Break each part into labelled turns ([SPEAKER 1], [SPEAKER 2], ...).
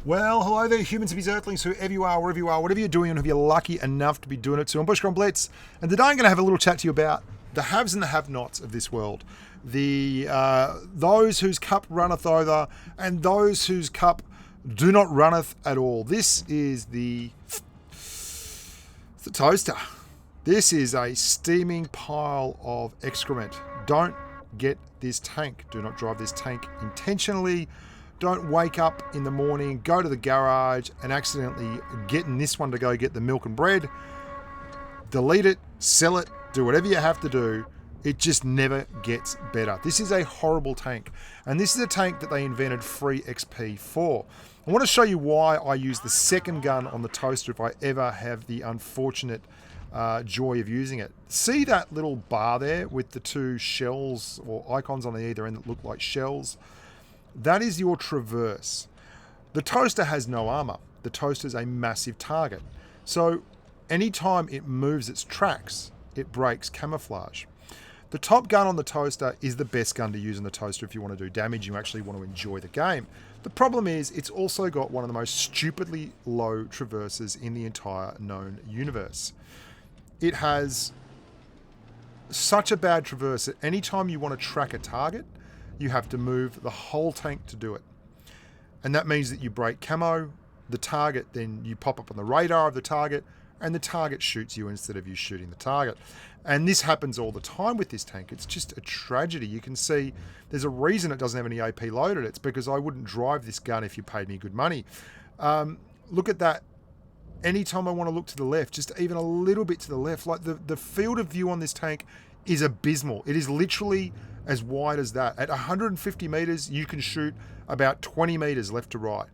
[SPEAKER 1] Well, hello there, humans, hippies, earthlings, whoever you are, wherever you are, whatever you're doing, and if you're lucky enough to be doing it. So I'm Bushka on Blitz, and today I'm going to have a little chat to you about the haves and the have-nots of this world. Those whose cup runneth over, and those whose cup do not runneth at all. This is the toaster. This is a steaming pile of excrement. Don't get this tank. Do not drive this tank intentionally. Don't wake up in the morning, go to the garage and accidentally get in this one to go get the milk and bread. Delete it, sell it, do whatever you have to do. It just never gets better. This is a horrible tank. And this is a tank that they invented free XP for. I want to show you why I use the second gun on the toaster if I ever have the unfortunate joy of using it. See that little bar there with the two shells or icons on the either end that look like shells? That is your traverse. The toaster has no armor. The toaster is a massive target. So anytime it moves its tracks, it breaks camouflage. The top gun on the toaster is the best gun to use on the toaster if you want to do damage, you actually want to enjoy the game. The problem is it's also got one of the most stupidly low traverses in the entire known universe. It has such a bad traverse that anytime you want to track a target, you have to move the whole tank to do it. And that means that you break camo, the target, then you pop up on the radar of the target, and the target shoots you instead of you shooting the target. And this happens all the time with this tank. It's just a tragedy. You can see there's a reason it doesn't have any AP loaded. It's because I wouldn't drive this gun if you paid me good money. Look at that. Anytime I want to look to the left, just even a little bit to the left, like the field of view on this tank is abysmal. It is literally as wide as that. At 150 meters, you can shoot about 20 meters left to right.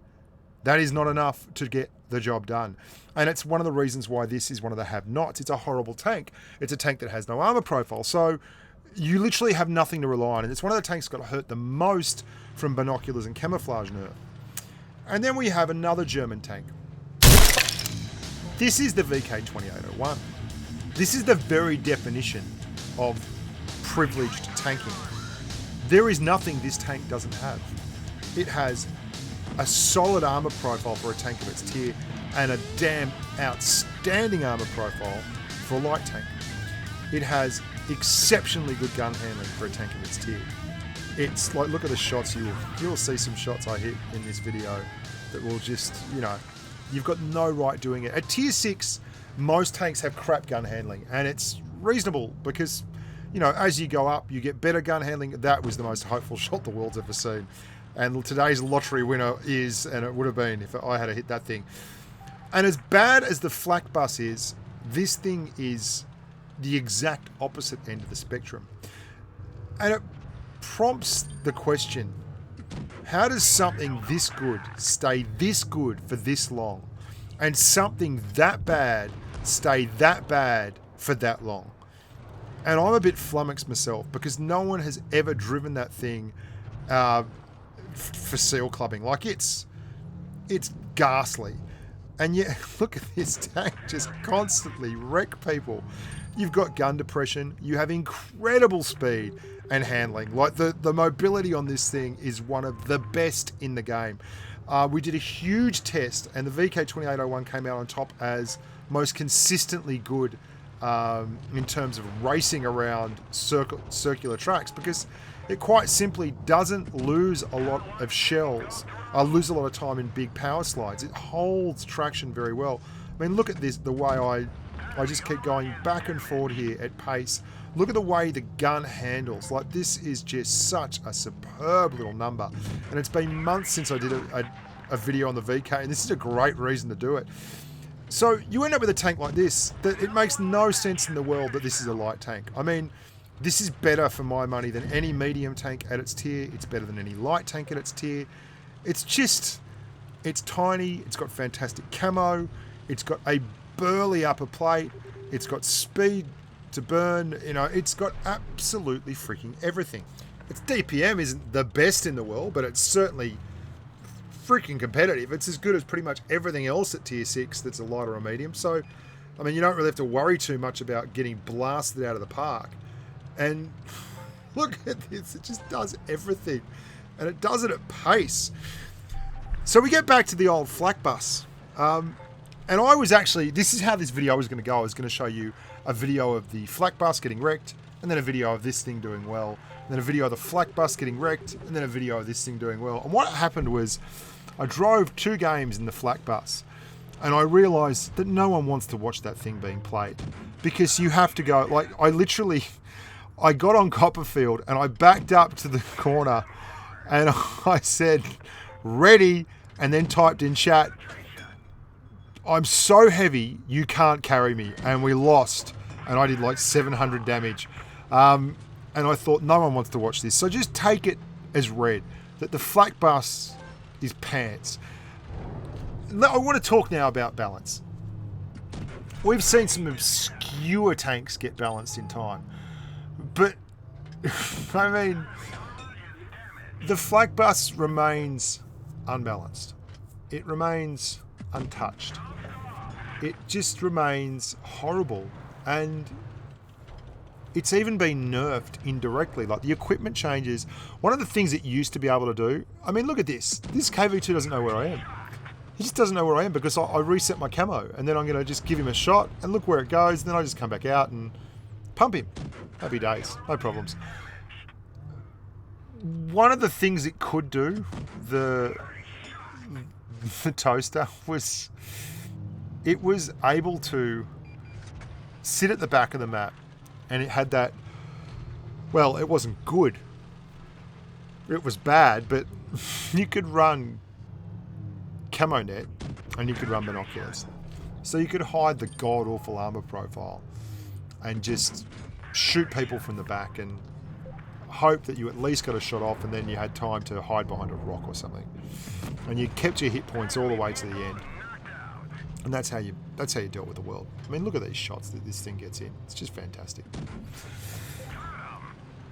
[SPEAKER 1] That is not enough to get the job done. And it's one of the reasons why this is one of the have-nots. It's a horrible tank. It's a tank that has no armor profile. So you literally have nothing to rely on. And it's one of the tanks that got hurt the most from binoculars and camouflage nerf. And then we have another German tank. This is the VK-2801. This is the very definition of privileged tanking. There is nothing this tank doesn't have. It has a solid armor profile for a tank of its tier and a damn outstanding armor profile for a light tank. It has exceptionally good gun handling for a tank of its tier. It's like, look at the shots. You'll see some shots I hit in this video that will just, you've got no right doing it. At tier 6, most tanks have crap gun handling, and it's reasonable because as you go up, you get better gun handling. That was the most hopeful shot the world's ever seen. And today's lottery winner is, and it would have been if I had hit that thing. And as bad as the flak bus is, this thing is the exact opposite end of the spectrum. And it prompts the question, how does something this good stay this good for this long? And something that bad stay that bad for that long? And I'm a bit flummoxed myself because no one has ever driven that thing for seal clubbing. Like it's ghastly. And yet, look at this tank just constantly wreck people. You've got gun depression. You have incredible speed and handling. Like the mobility on this thing is one of the best in the game. We did a huge test and the VK-2801 came out on top as most consistently good in terms of racing around circular tracks because it quite simply doesn't lose a lot of shells, lose a lot of time in big power slides. It holds traction very well. I mean, look at this, the way I just keep going back and forward here at pace. Look at the way the gun handles. Like, this is just such a superb little number. And it's been months since I did a video on the VK, and this is a great reason to do it. So you end up with a tank like this, that it makes no sense in the world that this is a light tank. I mean, this is better for my money than any medium tank at its tier. It's better than any light tank at its tier. It's tiny, it's got fantastic camo, it's got a burly upper plate, it's got speed to burn, it's got absolutely freaking everything. Its DPM isn't the best in the world, but it's certainly freaking competitive. It's as good as pretty much everything else at tier 6 that's a light or a medium. So, I mean, you don't really have to worry too much about getting blasted out of the park. And look at this, it just does everything. And it does it at pace. So we get back to the old flak bus. And I was actually, this is how this video was going to go. I was going to show you a video of the flak bus getting wrecked, and then a video of this thing doing well, and then a video of the flak bus getting wrecked, and then a video of this thing doing well. And what happened was I drove 2 games in the flak bus, and I realised that no one wants to watch that thing being played, because you have to go, like, I got on Copperfield and I backed up to the corner and I said, ready, and then typed in chat, I'm so heavy, you can't carry me. And we lost, and I did like 700 damage. And I thought, no one wants to watch this. So just take it as read, that the flak bus is pants. I want to talk now about balance. We've seen some obscure tanks get balanced in time. But, I mean, the flak bus remains unbalanced. It remains untouched. It just remains horrible. And it's even been nerfed indirectly. Like, the equipment changes. One of the things it used to be able to do, I mean, look at this. This KV2 doesn't know where I am. He just doesn't know where I am because I reset my camo, and then I'm going to just give him a shot and look where it goes. Then I just come back out and pump him. Happy days, no problems. One of the things it could do, the toaster, was it was able to sit at the back of the map, and it had that, well, it wasn't good. It was bad, but you could run camo net and you could run binoculars. So you could hide the god-awful armor profile and just shoot people from the back and hope that you at least got a shot off, and then you had time to hide behind a rock or something. And you kept your hit points all the way to the end. And that's how you dealt with the world. I mean, look at these shots that this thing gets in. It's just fantastic.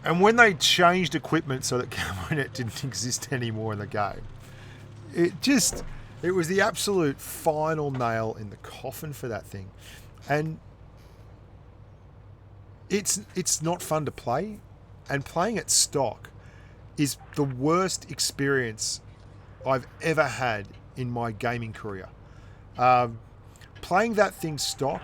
[SPEAKER 1] And when they changed equipment so that camo net didn't exist anymore in the game, it was the absolute final nail in the coffin for that thing. And it's not fun to play, and playing it stock is the worst experience I've ever had in my gaming career. Playing that thing stock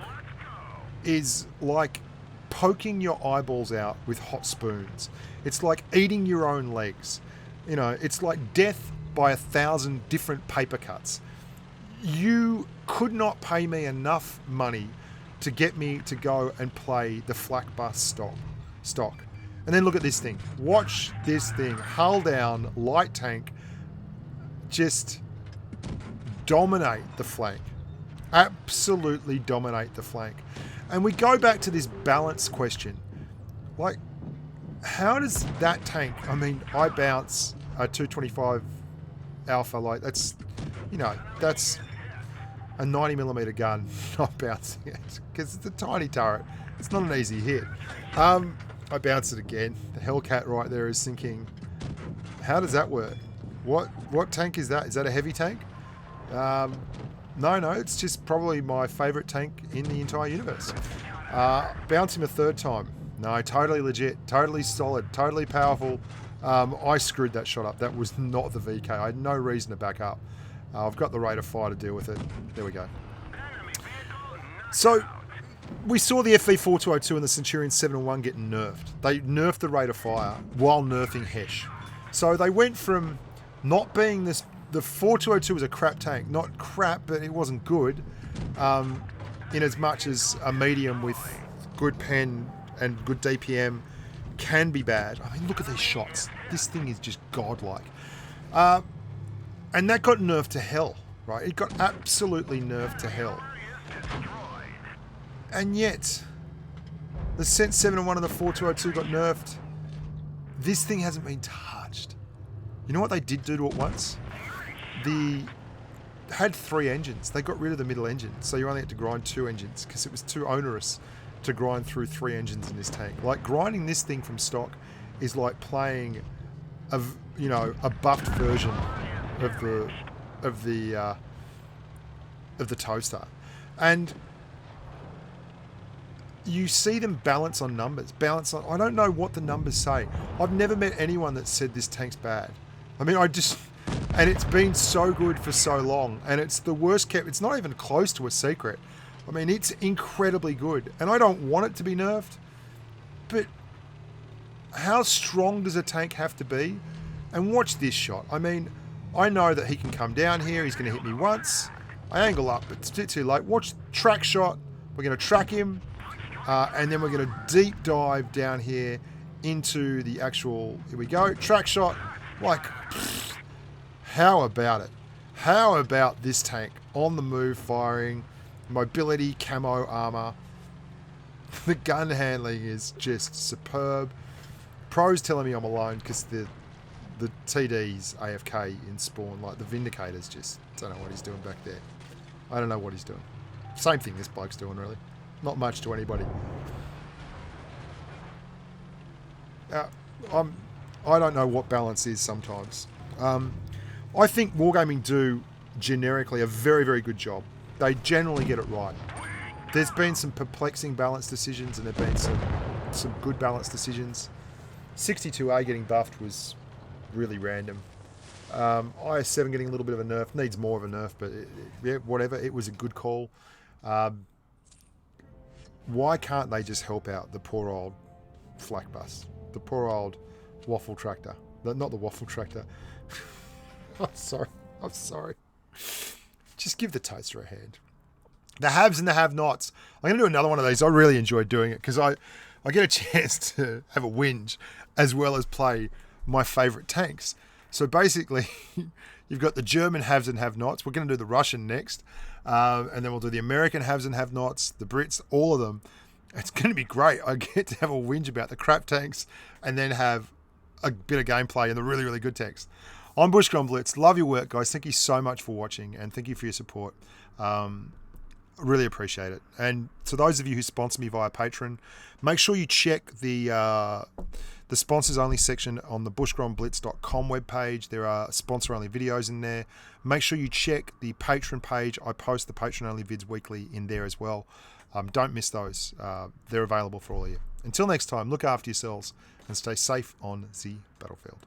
[SPEAKER 1] is like poking your eyeballs out with hot spoons. It's like eating your own legs. You know, it's like death by 1,000 different paper cuts. You could not pay me enough money to get me to go and play the flak bus stock. And then look at this thing. Watch this thing. Hull down, light tank, just dominate the flank. Absolutely dominate the flank. And we go back to this balance question. Like, how does that tank, I mean, I bounce a 225 Alpha, like, that's, you know, that's a 90mm gun, not bouncing it, because it's a tiny turret. It's not an easy hit. I bounce it again. The Hellcat right there is thinking, how does that work? What tank is that? Is that a heavy tank? No, it's just probably my favourite tank in the entire universe. Bounce him a 3rd time. No, totally legit, totally solid, totally powerful. I screwed that shot up. That was not the VK. I had no reason to back up. I've got the rate of fire to deal with it. There we go. So, we saw the FV4202 and the Centurion 7-1 get nerfed. They nerfed the rate of fire while nerfing Hesh. So they went from not being this... The 4202 was a crap tank. Not crap, but it wasn't good. In as much as a medium with good pen and good DPM can be bad. I mean, look at these shots. This thing is just godlike. And that got nerfed to hell, right? It got absolutely nerfed to hell. And yet, the Cent 7-1 and the 4202 got nerfed. This thing hasn't been touched. You know what they did do to it once? Had 3 engines. They got rid of the middle engine, so you only had to grind 2 engines because it was too onerous to grind through 3 engines in this tank. Like, grinding this thing from stock is like playing a buffed version of the toaster. And you see them balance on numbers. I don't know what the numbers say. I've never met anyone that said this tank's bad. I mean, And it's been so good for so long. And it's the worst kept. It's not even close to a secret. I mean, it's incredibly good. And I don't want it to be nerfed. But how strong does a tank have to be? And watch this shot. I mean, I know that he can come down here. He's going to hit me once. I angle up, but it's a bit too late. Watch track shot. We're going to track him. And then we're going to deep dive down here into the actual... Here we go. Track shot. Like... How about it? How about this tank? On the move, firing, mobility, camo, armor. The gun handling is just superb. Pros telling me I'm alone because the TD's AFK in spawn. Like the Vindicator's just don't know what he's doing back there. I don't know what he's doing. Same thing this bloke's doing really. Not much to anybody. I don't know what balance is sometimes. I think Wargaming do generically a very, very good job. They generally get it right. There's been some perplexing balance decisions and there have been some good balance decisions. 62A getting buffed was really random. IS-7 getting a little bit of a nerf. Needs more of a nerf, but yeah, whatever. It was a good call. Why can't they just help out the poor old flak bus? The poor old waffle tractor. Not the waffle tractor. I'm sorry. Just give the toaster a hand. The haves and the have-nots. I'm going to do another one of these. I really enjoyed doing it because I get a chance to have a whinge as well as play my favourite tanks. So basically, you've got the German haves and have-nots. We're going to do the Russian next. And then we'll do the American haves and have-nots, the Brits, all of them. It's going to be great. I get to have a whinge about the crap tanks and then have a bit of gameplay in the really, really good tanks. I'm Bushka on Blitz. Love your work, guys. Thank you so much for watching and thank you for your support. Really appreciate it. And to those of you who sponsor me via Patreon, make sure you check the sponsors only section on the bushkaonblitz.com webpage. There are sponsor only videos in there. Make sure you check the Patreon page. I post the Patreon only vids weekly in there as well. Don't miss those. They're available for all of you. Until next time, look after yourselves and stay safe on the battlefield.